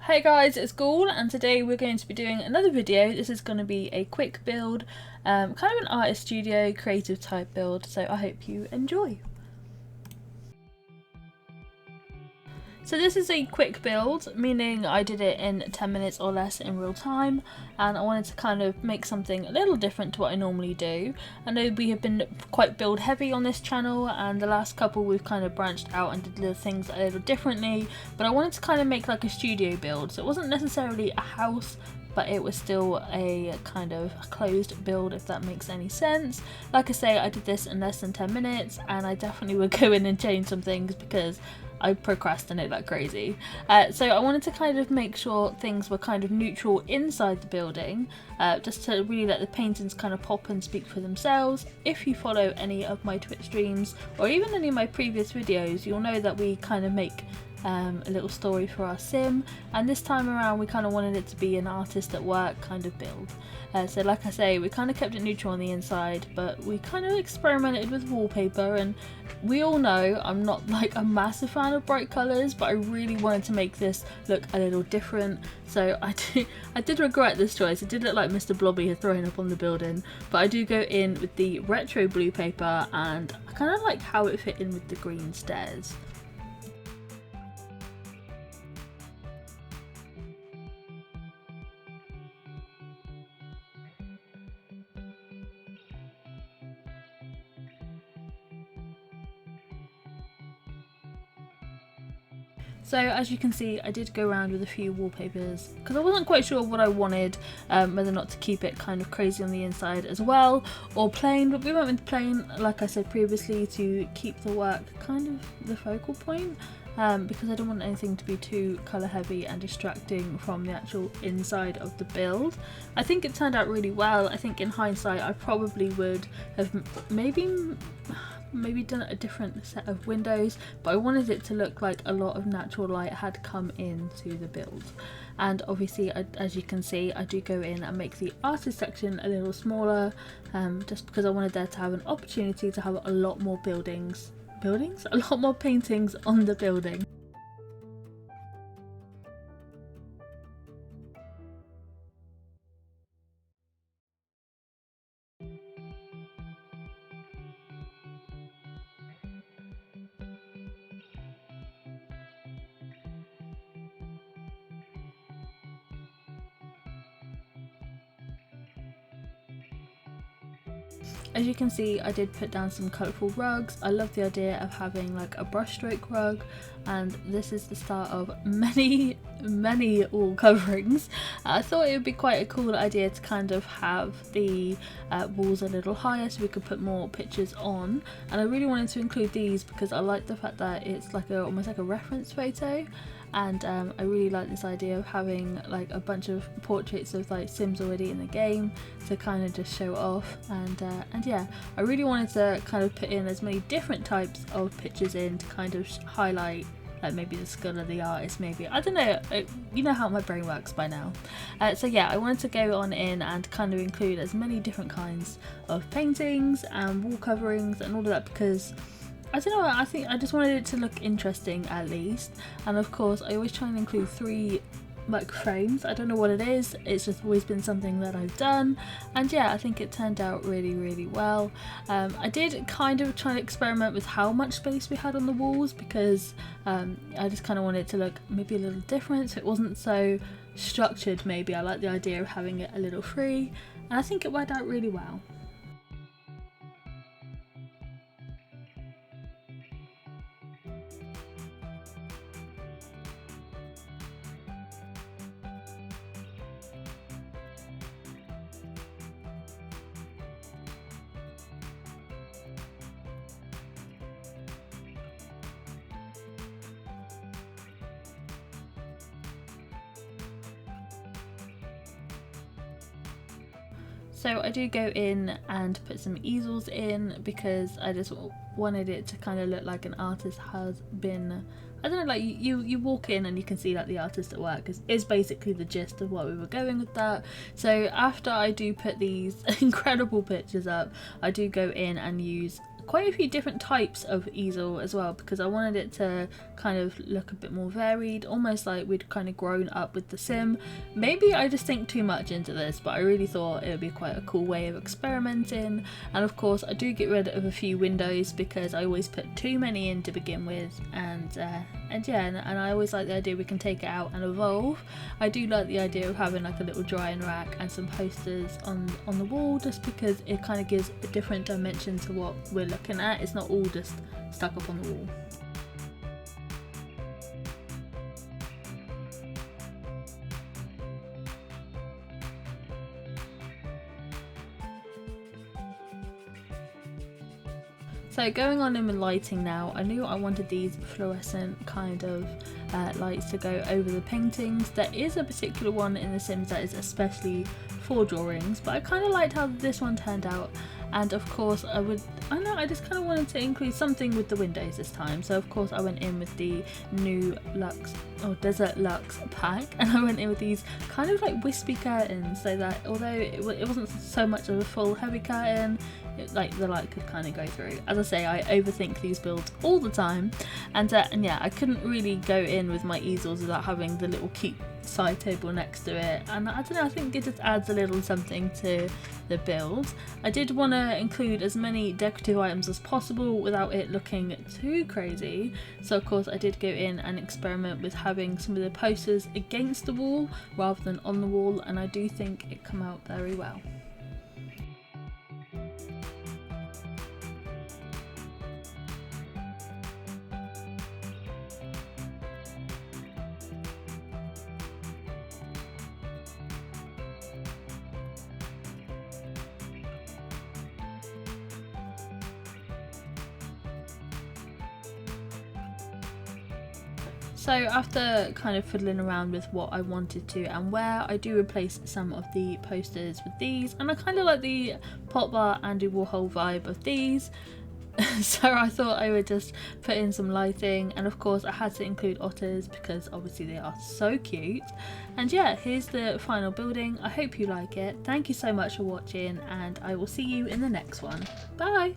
Hey guys, it's Ghoul, and today we're going to be doing another video. This is going to be a quick build, kind of an artist studio creative type build, so I hope you enjoy. So this is a quick build, meaning I did it in 10 minutes or less in real time, and I wanted to kind of make something a little different to what I normally do. I know we have been quite build heavy on this channel, and the last couple we've kind of branched out and did little things a little differently, but I wanted to kind of make like a studio build, so it wasn't necessarily a house, but it was still a kind of closed build, if that makes any sense. Like I say, I did this in less than 10 minutes, and I definitely would go in and change some things because I procrastinate like crazy. So I wanted to kind of make sure things were kind of neutral inside the building, just to really let the paintings kind of pop and speak for themselves. If you follow any of my Twitch streams or even any of my previous videos, you'll know that we kind of make a little story for our sim, and this time around we kind of wanted it to be an artist at work kind of build. So like I say, we kind of kept it neutral on the inside, but we kind of experimented with wallpaper, and we all know I'm not like a massive fan of bright colours, but I really wanted to make this look a little different. So I did regret this choice. It did look like Mr. Blobby had thrown up on the building, but I do go in with the retro blue paper, and I kind of like how it fit in with the green stairs. So as you can see, I did go around with a few wallpapers because I wasn't quite sure what I wanted, whether or not to keep it kind of crazy on the inside as well or plain, but we went with plain, like I said previously, to keep the work kind of the focal point, because I don't want anything to be too colour heavy and distracting from the actual inside of the build. I think it turned out really well. I think in hindsight I probably would have maybe done a different set of windows, but I wanted it to look like a lot of natural light had come into the build. And obviously, as you can see, I do go in and make the artist section a little smaller, just because I wanted there to have an opportunity to have a lot more a lot more paintings on the building. As you can see, I did put down some colourful rugs. I love the idea of having like a brushstroke rug, and this is the start of many wall coverings. I thought it would be quite a cool idea to kind of have the walls a little higher so we could put more pictures on, and I really wanted to include these because I like the fact that it's like almost like a reference photo. And I really like this idea of having like a bunch of portraits of like Sims already in the game to kind of just show off, and yeah, I really wanted to kind of put in as many different types of pictures in to kind of highlight like maybe the skill of the artist, maybe, I don't know, you know how my brain works by now. So yeah, I wanted to go on in and kind of include as many different kinds of paintings and wall coverings and all of that, because I don't know, I think I just wanted it to look interesting at least. And of course I always try and include 3 like frames. I don't know what it is, it's just always been something that I've done, and yeah, I think it turned out really well. I did kind of try to experiment with how much space we had on the walls, because I just kind of wanted it to look maybe a little different, so it wasn't so structured. Maybe I like the idea of having it a little free, and I think it worked out really well. So I do go in and put some easels in because I just wanted it to kind of look like an artist has been, I don't know, like you walk in and you can see like the artist at work is basically the gist of what we were going with that. So after I do put these incredible pictures up, I do go in and use quite a few different types of easel as well, because I wanted it to kind of look a bit more varied, almost like we'd kind of grown up with the sim. Maybe I just think too much into this, but I really thought it would be quite a cool way of experimenting. And of course I do get rid of a few windows because I always put too many in to begin with, and I always like the idea we can take it out and evolve. I do like the idea of having like a little drying rack and some posters on the wall, just because it kind of gives a different dimension to what we're looking at. It's not all just stuck up on the wall. So going on in with lighting now, I knew I wanted these fluorescent kind of lights to go over the paintings. There is a particular one in The Sims that is especially for drawings, but I kind of liked how this one turned out. And of course I just kind of wanted to include something with the windows this time. So of course I went in with the new Luxe or Desert Luxe pack, and I went in with these kind of like wispy curtains, so that although it wasn't so much of a full heavy curtain, like the light could kind of go through. As I say, I overthink these builds all the time, and yeah, I couldn't really go in with my easels without having the little cute side table next to it, and I don't know, I think it just adds a little something to the build. I did want to include as many decorative items as possible without it looking too crazy, so of course I did go in and experiment with having some of the posters against the wall rather than on the wall, and I do think it came out very well. So after kind of fiddling around with what I wanted to and where, I do replace some of the posters with these, and I kind of like the pop art Andy Warhol vibe of these. So I thought I would just put in some lighting, and of course I had to include otters because obviously they are so cute. And yeah, here's the final building. I hope you like it. Thank you so much for watching, and I will see you in the next one. Bye!